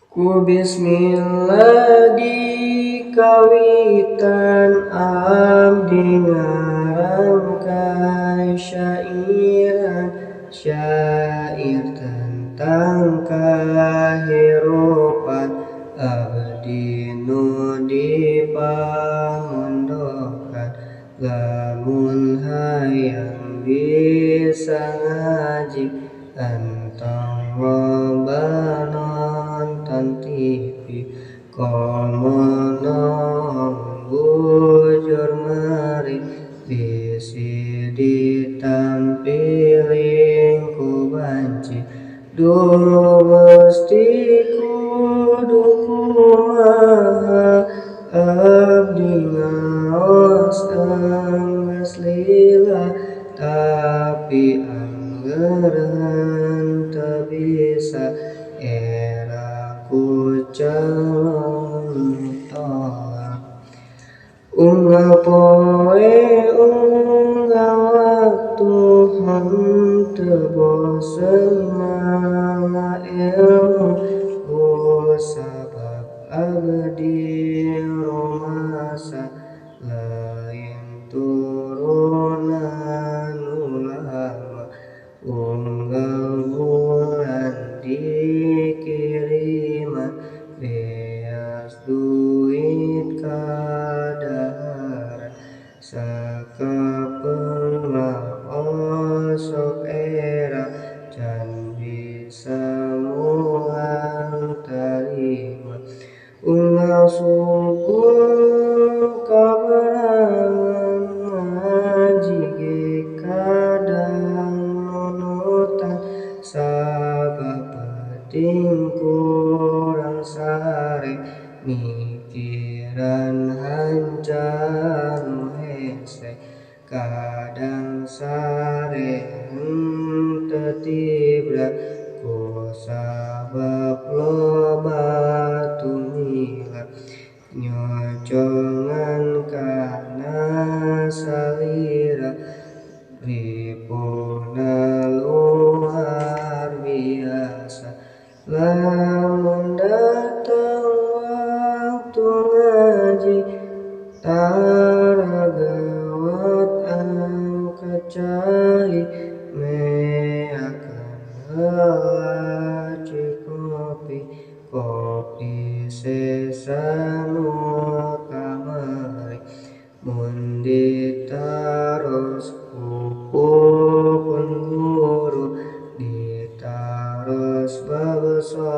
Ku bismillah di kawitan abdi ngarangkai syair tentang kahirupan abdi nu dipamondokan. Lamun hayang bisa ngaji entong loba nonton TV, komonong bujur meri bisi ditampiling ku banci. Duh Gusti kudu kumaha abdi ngaos enggeus lila, tapi anggeran teu bisa era ku calon tolak. Unggal poe unggal waktu henteu bosen ngailmu, kusabab abdi rumasa lain turunan ulama. Unggal bulan dikiriman beas duit kadahara, sakapeung osok era can bisa moal tarima. Unggal sungkul kaberangan ngaji ge kadang nunutan, sabab penting kurang sare mikiran hancar nu hese. Kadang sare henteu tibra kusabab loba tumilah, nyocongan kana salira ripuna luar biasa. Lamun datang waktu ngaji tara gawat angkat cai, meakeun heula cikopi, kopi sesa nu kamari. Mun ditaros pupun guru, ditaros babasa